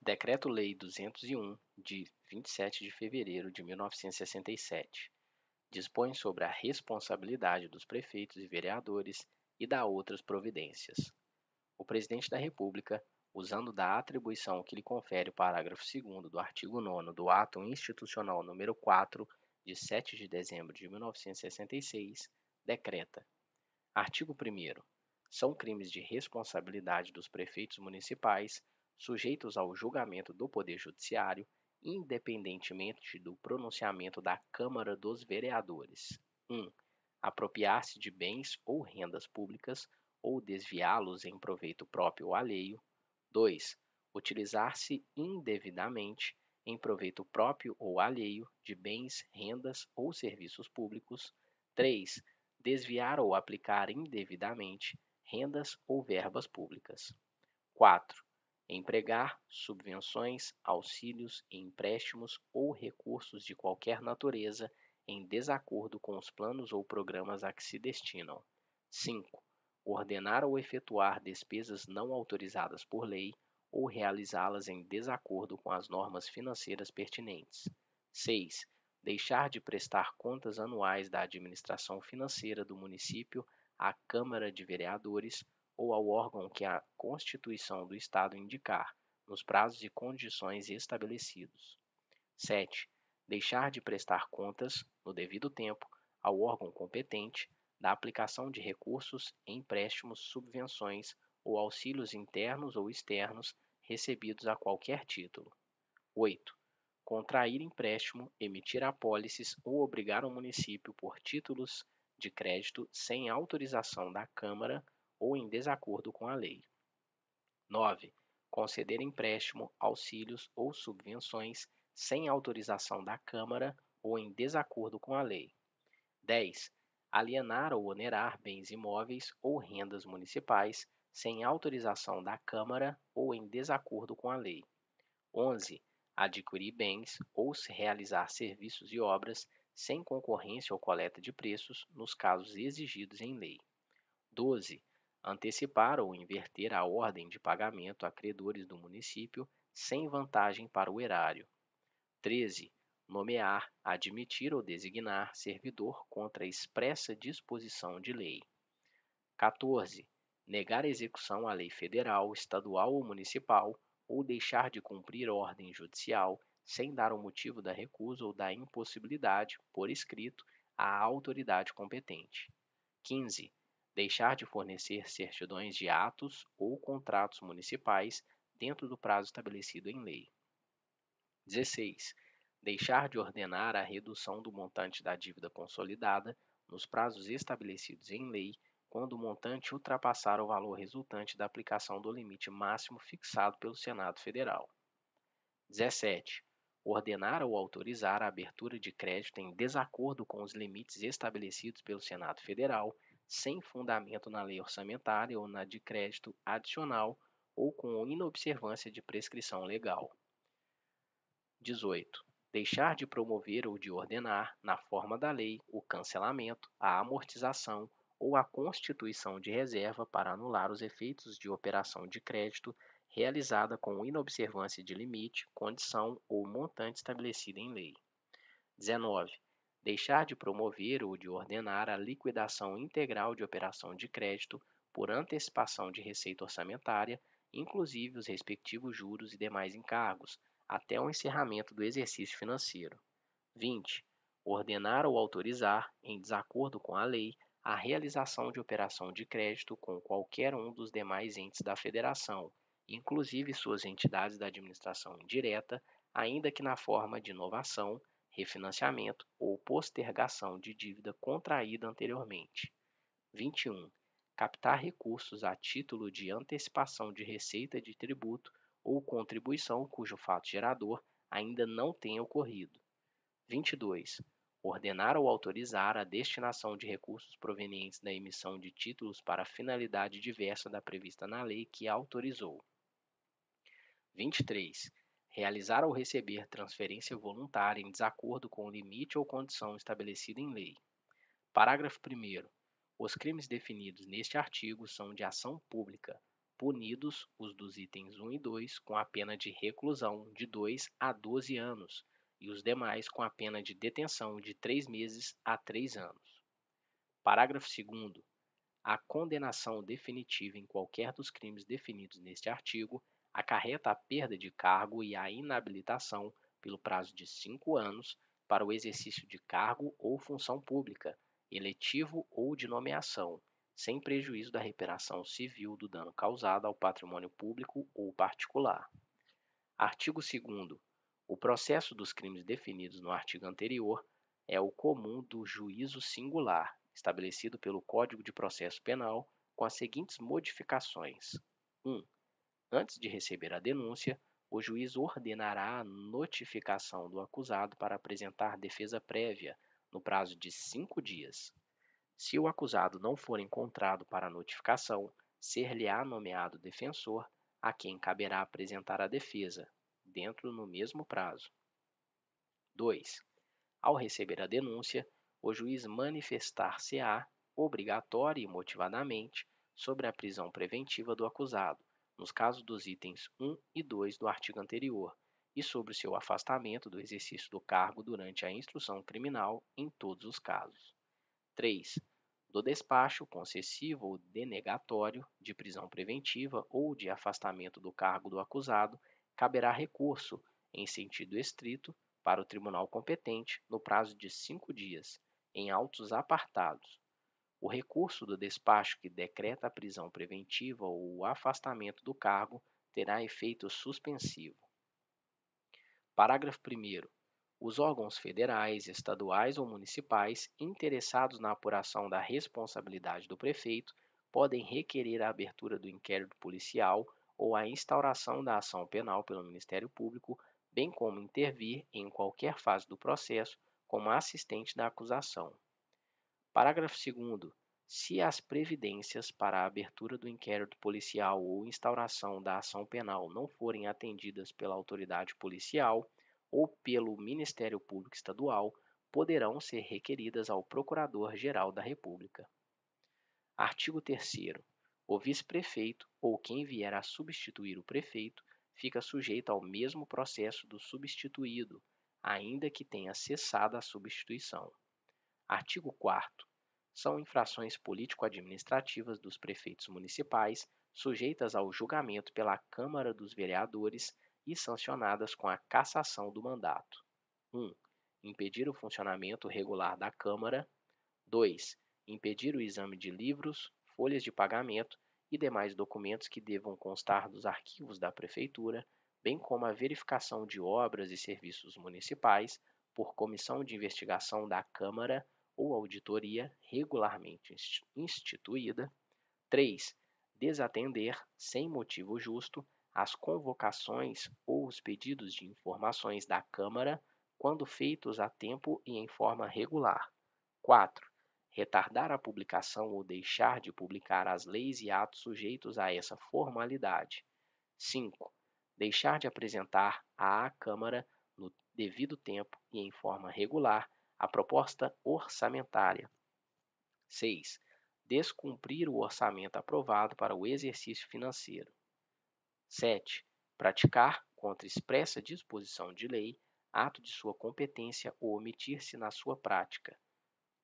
Decreto-Lei 201, de 27 de fevereiro de 1967, dispõe sobre a responsabilidade dos prefeitos e vereadores e dá outras providências. O Presidente da República, usando da atribuição que lhe confere o parágrafo 2º do artigo 9º do Ato Institucional número 4, de 7 de dezembro de 1966, decreta: Artigo 1º. São crimes de responsabilidade dos prefeitos municipais, sujeitos ao julgamento do Poder Judiciário, independentemente do pronunciamento da Câmara dos Vereadores. 1. Apropriar-se de bens ou rendas públicas ou desviá-los em proveito próprio ou alheio. 2. Utilizar-se indevidamente em proveito próprio ou alheio de bens, rendas ou serviços públicos. 3. Desviar ou aplicar indevidamente rendas ou verbas públicas. 4. Empregar subvenções, auxílios, empréstimos ou recursos de qualquer natureza em desacordo com os planos ou programas a que se destinam. 5. Ordenar ou efetuar despesas não autorizadas por lei ou realizá-las em desacordo com as normas financeiras pertinentes. 6. Deixar de prestar contas anuais da administração financeira do município à Câmara de Vereadores ou ao órgão que a Constituição do Estado indicar, nos prazos e condições estabelecidos. 7. Deixar de prestar contas, no devido tempo, ao órgão competente da aplicação de recursos, empréstimos, subvenções ou auxílios internos ou externos recebidos a qualquer título. 8. Contrair empréstimo, emitir apólices ou obrigar o município por títulos de crédito sem autorização da Câmara ou em desacordo com a lei. 9. Conceder empréstimo, auxílios ou subvenções sem autorização da Câmara ou em desacordo com a lei. 10. Alienar ou onerar bens imóveis ou rendas municipais sem autorização da Câmara ou em desacordo com a lei. 11. Adquirir bens ou se realizar serviços e obras sem concorrência ou coleta de preços nos casos exigidos em lei. 12. Antecipar ou inverter a ordem de pagamento a credores do município sem vantagem para o erário. 13. Nomear, admitir ou designar servidor contra expressa disposição de lei. 14. Negar execução à lei federal, estadual ou municipal ou deixar de cumprir ordem judicial sem dar o motivo da recusa ou da impossibilidade, por escrito, à autoridade competente. 15. Deixar de fornecer certidões de atos ou contratos municipais dentro do prazo estabelecido em lei. 16. Deixar de ordenar a redução do montante da dívida consolidada nos prazos estabelecidos em lei quando o montante ultrapassar o valor resultante da aplicação do limite máximo fixado pelo Senado Federal. 17. Ordenar ou autorizar a abertura de crédito em desacordo com os limites estabelecidos pelo Senado Federal, sem fundamento na lei orçamentária ou na de crédito adicional ou com inobservância de prescrição legal. 18. Deixar de promover ou de ordenar, na forma da lei, o cancelamento, a amortização ou a constituição de reserva para anular os efeitos de operação de crédito realizada com inobservância de limite, condição ou montante estabelecido em lei. 19. Deixar de promover ou de ordenar a liquidação integral de operação de crédito por antecipação de receita orçamentária, inclusive os respectivos juros e demais encargos, até o encerramento do exercício financeiro. 20. Ordenar ou autorizar, em desacordo com a lei, a realização de operação de crédito com qualquer um dos demais entes da Federação, inclusive suas entidades da administração indireta, ainda que na forma de novação, refinanciamento ou postergação de dívida contraída anteriormente. 21. Captar recursos a título de antecipação de receita de tributo ou contribuição cujo fato gerador ainda não tenha ocorrido. 22. Ordenar ou autorizar a destinação de recursos provenientes da emissão de títulos para finalidade diversa da prevista na lei que autorizou. 23. Realizar ou receber transferência voluntária em desacordo com o limite ou condição estabelecida em lei. Parágrafo 1º. Os crimes definidos neste artigo são de ação pública, punidos os dos itens 1 e 2 com a pena de reclusão de 2 a 12 anos e os demais com a pena de detenção de 3 meses a 3 anos. Parágrafo 2º. A condenação definitiva em qualquer dos crimes definidos neste artigo acarreta a perda de cargo e a inabilitação pelo prazo de 5 anos para o exercício de cargo ou função pública, eletivo ou de nomeação, sem prejuízo da reparação civil do dano causado ao patrimônio público ou particular. Artigo 2º. O processo dos crimes definidos no artigo anterior é o comum do juízo singular, estabelecido pelo Código de Processo Penal, com as seguintes modificações: 1. Antes de receber a denúncia, o juiz ordenará a notificação do acusado para apresentar defesa prévia, no prazo de 5 dias. Se o acusado não for encontrado para a notificação, ser-lhe-á nomeado defensor, a quem caberá apresentar a defesa, dentro no mesmo prazo. 2. Ao receber a denúncia, o juiz manifestar-se-á, obrigatória e motivadamente, sobre a prisão preventiva do acusado, nos casos dos itens 1 e 2 do artigo anterior, e sobre o seu afastamento do exercício do cargo durante a instrução criminal em todos os casos. 3. Do despacho concessivo ou denegatório de prisão preventiva ou de afastamento do cargo do acusado, caberá recurso, em sentido estrito, para o tribunal competente no prazo de 5 dias, em autos apartados. O recurso do despacho que decreta a prisão preventiva ou o afastamento do cargo terá efeito suspensivo. Parágrafo 1º. Os órgãos federais, estaduais ou municipais interessados na apuração da responsabilidade do prefeito podem requerer a abertura do inquérito policial ou a instauração da ação penal pelo Ministério Público, bem como intervir em qualquer fase do processo como assistente da acusação. Parágrafo 2º. Se as previdências para a abertura do inquérito policial ou instauração da ação penal não forem atendidas pela autoridade policial ou pelo Ministério Público Estadual, poderão ser requeridas ao Procurador-Geral da República. Artigo 3º. O vice-prefeito ou quem vier a substituir o prefeito fica sujeito ao mesmo processo do substituído, ainda que tenha cessado a substituição. Artigo 4º. São infrações político-administrativas dos prefeitos municipais, sujeitas ao julgamento pela Câmara dos Vereadores e sancionadas com a cassação do mandato. 1. Impedir o funcionamento regular da Câmara. 2. Impedir o exame de livros, folhas de pagamento e demais documentos que devam constar dos arquivos da Prefeitura, bem como a verificação de obras e serviços municipais por comissão de investigação da Câmara ou auditoria regularmente instituída. 3. Desatender, sem motivo justo, as convocações ou os pedidos de informações da Câmara quando feitos a tempo e em forma regular. 4. Retardar a publicação ou deixar de publicar as leis e atos sujeitos a essa formalidade. 5. Deixar de apresentar à Câmara, no devido tempo e em forma regular, a proposta orçamentária. 6. Descumprir o orçamento aprovado para o exercício financeiro. 7. Praticar, contra expressa disposição de lei, ato de sua competência ou omitir-se na sua prática.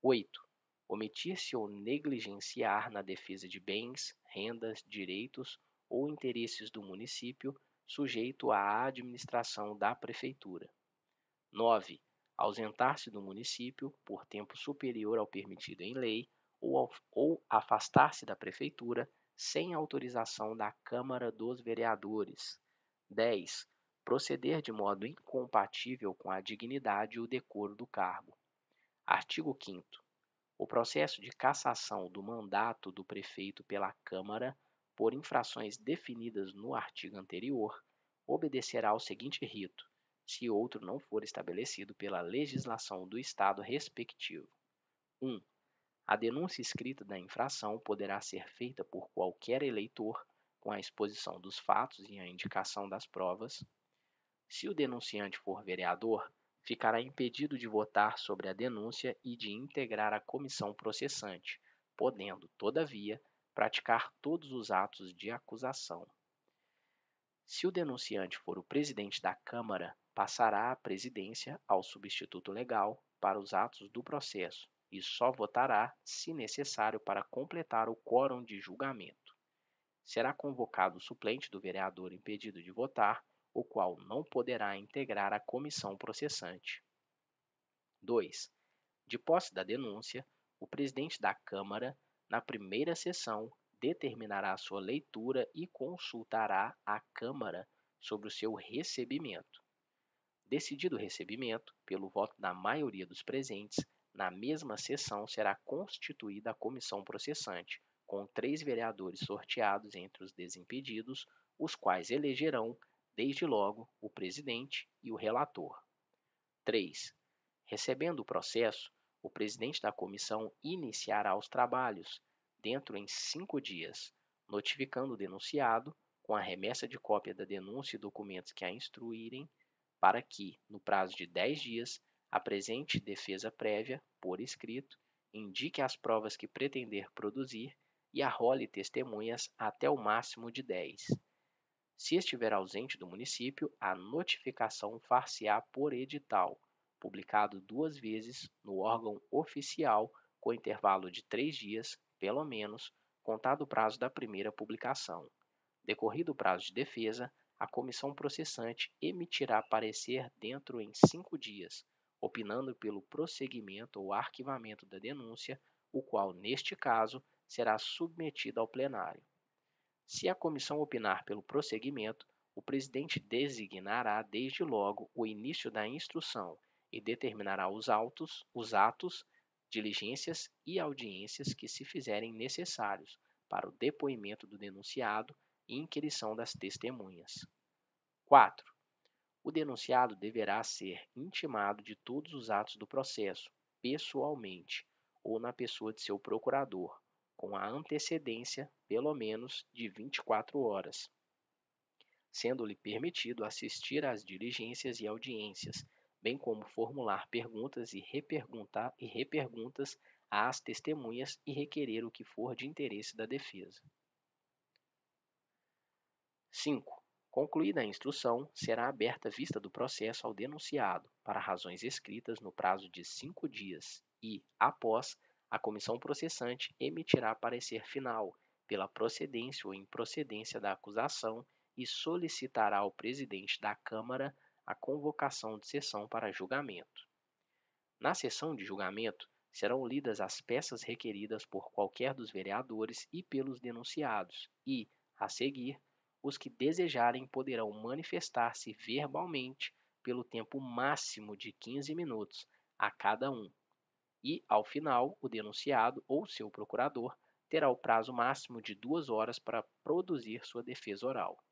8. Omitir-se ou negligenciar na defesa de bens, rendas, direitos ou interesses do município sujeito à administração da Prefeitura. 9. Ausentar-se do município por tempo superior ao permitido em lei ou afastar-se da Prefeitura sem autorização da Câmara dos Vereadores. 10. Proceder de modo incompatível com a dignidade e o decoro do cargo. Artigo 5º. O processo de cassação do mandato do prefeito pela Câmara, por infrações definidas no artigo anterior, obedecerá ao seguinte rito, se outro não for estabelecido pela legislação do Estado respectivo. 1. A denúncia escrita da infração poderá ser feita por qualquer eleitor, com a exposição dos fatos e a indicação das provas. Se o denunciante for vereador, ficará impedido de votar sobre a denúncia e de integrar a comissão processante, podendo, todavia, praticar todos os atos de acusação. Se o denunciante for o presidente da Câmara, passará a presidência ao substituto legal para os atos do processo e só votará, se necessário, para completar o quórum de julgamento. Será convocado o suplente do vereador impedido de votar, o qual não poderá integrar a comissão processante. 2. De posse da denúncia, o presidente da Câmara, na primeira sessão, determinará sua leitura e consultará a Câmara sobre o seu recebimento. Decidido o recebimento, pelo voto da maioria dos presentes, na mesma sessão será constituída a comissão processante, com 3 vereadores sorteados entre os desimpedidos, os quais elegerão, desde logo, o presidente e o relator. 3. Recebendo o processo, o presidente da comissão iniciará os trabalhos, dentro em 5 dias, notificando o denunciado, com a remessa de cópia da denúncia e documentos que a instruírem, para que, no prazo de 10 dias, apresente defesa prévia, por escrito, indique as provas que pretender produzir e arrole testemunhas até o máximo de 10. Se estiver ausente do município, a notificação far-se-á por edital, publicado 2 vezes no órgão oficial, com intervalo de 3 dias, pelo menos, contado o prazo da primeira publicação. Decorrido o prazo de defesa, a comissão processante emitirá parecer dentro em 5 dias, opinando pelo prosseguimento ou arquivamento da denúncia, o qual, neste caso, será submetido ao plenário. Se a comissão opinar pelo prosseguimento, o presidente designará desde logo o início da instrução e determinará os atos, diligências e audiências que se fizerem necessários para o depoimento do denunciado e inquirição das testemunhas. 4. O denunciado deverá ser intimado de todos os atos do processo, pessoalmente, ou na pessoa de seu procurador, com a antecedência, pelo menos, de 24 horas, sendo-lhe permitido assistir às diligências e audiências, bem como formular perguntas e reperguntas às testemunhas e requerer o que for de interesse da defesa. 5. Concluída a instrução, será aberta vista do processo ao denunciado, para razões escritas no prazo de 5 dias e, após, a comissão processante emitirá parecer final pela procedência ou improcedência da acusação e solicitará ao presidente da Câmara a convocação de sessão para julgamento. Na sessão de julgamento, serão lidas as peças requeridas por qualquer dos vereadores e pelos denunciados e, a seguir, os que desejarem poderão manifestar-se verbalmente pelo tempo máximo de 15 minutos a cada um. E, ao final, o denunciado ou seu procurador terá o prazo máximo de 2 horas para produzir sua defesa oral.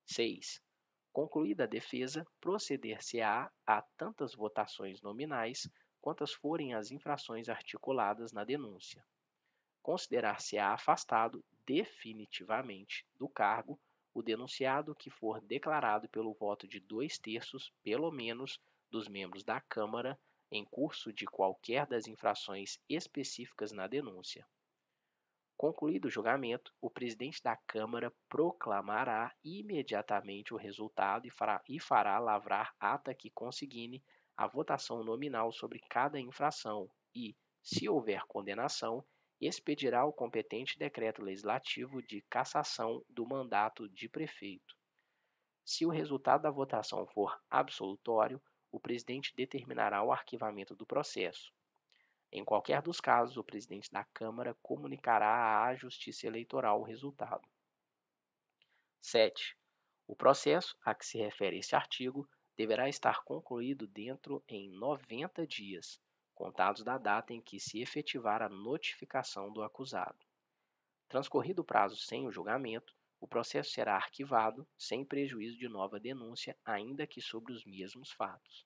6. Concluída a defesa, proceder-se-á a tantas votações nominais quantas forem as infrações articuladas na denúncia. Considerar-se-á afastado definitivamente do cargo o denunciado que for declarado pelo voto de 2/3, pelo menos, dos membros da Câmara em curso de qualquer das infrações específicas na denúncia. Concluído o julgamento, o presidente da Câmara proclamará imediatamente o resultado e fará lavrar ata que consigne a votação nominal sobre cada infração e, se houver condenação, expedirá o competente decreto legislativo de cassação do mandato de prefeito. Se o resultado da votação for absolutório, o presidente determinará o arquivamento do processo. Em qualquer dos casos, o presidente da Câmara comunicará à Justiça Eleitoral o resultado. 7. O processo a que se refere este artigo deverá estar concluído dentro em 90 dias, contados da data em que se efetivar a notificação do acusado. Transcorrido o prazo sem o julgamento, o processo será arquivado, sem prejuízo de nova denúncia, ainda que sobre os mesmos fatos.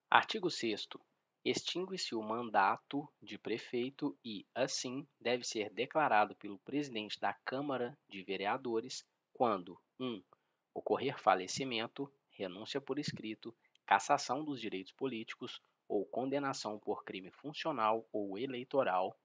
Artigo 6º. Extingue-se o mandato de prefeito e, assim, deve ser declarado pelo presidente da Câmara de Vereadores quando 1. Ocorrer falecimento, renúncia por escrito, cassação dos direitos políticos ou condenação por crime funcional ou eleitoral.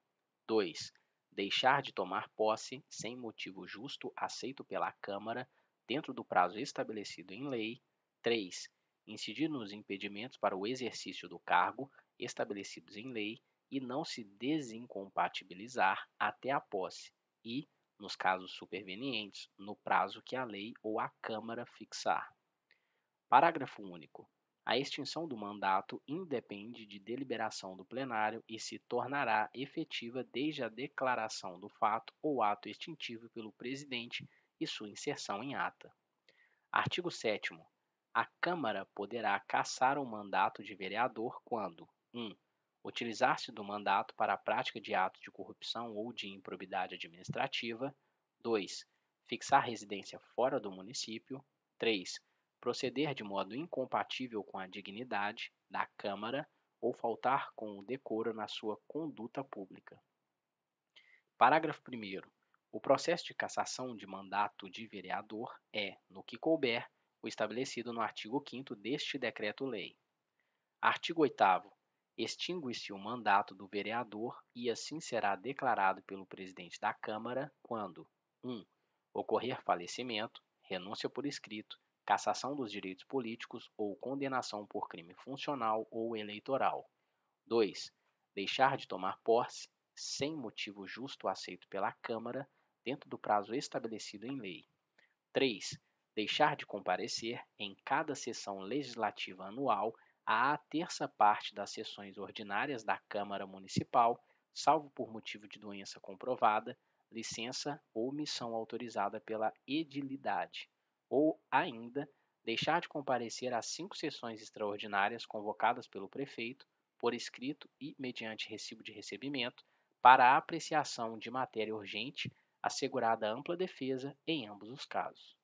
2. Deixar de tomar posse sem motivo justo aceito pela Câmara dentro do prazo estabelecido em lei. 3. Incidir nos impedimentos para o exercício do cargo estabelecidos em lei e não se desincompatibilizar até a posse e, nos casos supervenientes, no prazo que a lei ou a Câmara fixar. Parágrafo único. A extinção do mandato independe de deliberação do plenário e se tornará efetiva desde a declaração do fato ou ato extintivo pelo presidente e sua inserção em ata. Artigo 7º. A Câmara poderá cassar o mandato de vereador quando 1. Utilizar-se do mandato para a prática de atos de corrupção ou de improbidade administrativa. 2. Fixar residência fora do município. 3. Proceder de modo incompatível com a dignidade da Câmara ou faltar com o decoro na sua conduta pública. Parágrafo 1º. O processo de cassação de mandato de vereador é, no que couber, o estabelecido no artigo 5º deste decreto-lei. Artigo 8º. Extingue-se o mandato do vereador e assim será declarado pelo presidente da Câmara quando 1. Ocorrer falecimento, renúncia por escrito, cassação dos direitos políticos ou condenação por crime funcional ou eleitoral. 2. Deixar de tomar posse, sem motivo justo aceito pela Câmara, dentro do prazo estabelecido em lei. 3. Deixar de comparecer em cada sessão legislativa anual à terça parte das sessões ordinárias da Câmara Municipal, salvo por motivo de doença comprovada, licença ou missão autorizada pela edilidade. Ou, ainda, deixar de comparecer às 5 sessões extraordinárias convocadas pelo prefeito, por escrito e mediante recibo de recebimento, para a apreciação de matéria urgente, assegurada ampla defesa em ambos os casos.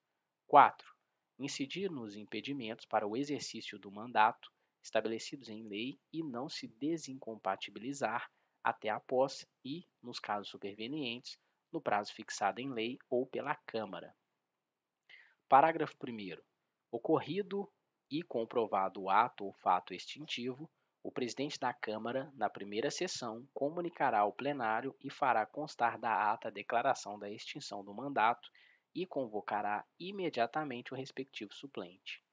4. Incidir nos impedimentos para o exercício do mandato estabelecidos em lei e não se desincompatibilizar até a posse e, nos casos supervenientes, no prazo fixado em lei ou pela Câmara. Parágrafo 1º. Ocorrido e comprovado o ato ou fato extintivo, o presidente da Câmara, na primeira sessão, comunicará ao plenário e fará constar da ata a declaração da extinção do mandato e convocará imediatamente o respectivo suplente.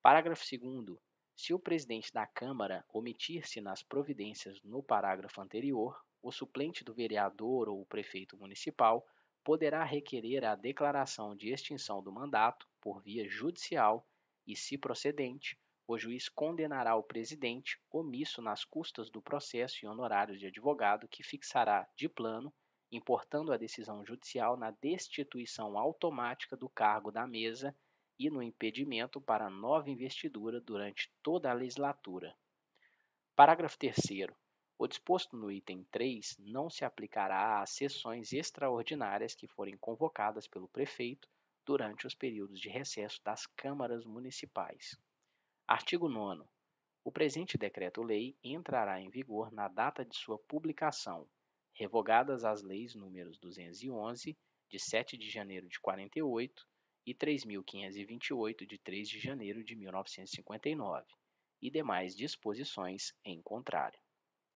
Parágrafo 2º. Se o presidente da Câmara omitir-se nas providências no parágrafo anterior, o suplente do vereador ou o prefeito municipal poderá requerer a declaração de extinção do mandato por via judicial e, se procedente, o juiz condenará o presidente omisso nas custas do processo e honorários de advogado que fixará de plano, importando a decisão judicial na destituição automática do cargo da mesa e no impedimento para nova investidura durante toda a legislatura. Parágrafo 3º. O disposto no item 3 não se aplicará às sessões extraordinárias que forem convocadas pelo prefeito durante os períodos de recesso das câmaras municipais. Artigo 9º. O presente decreto-lei entrará em vigor na data de sua publicação, revogadas as leis números 211, de 7 de janeiro de 48, e 3.528, de 3 de janeiro de 1959, e demais disposições em contrário.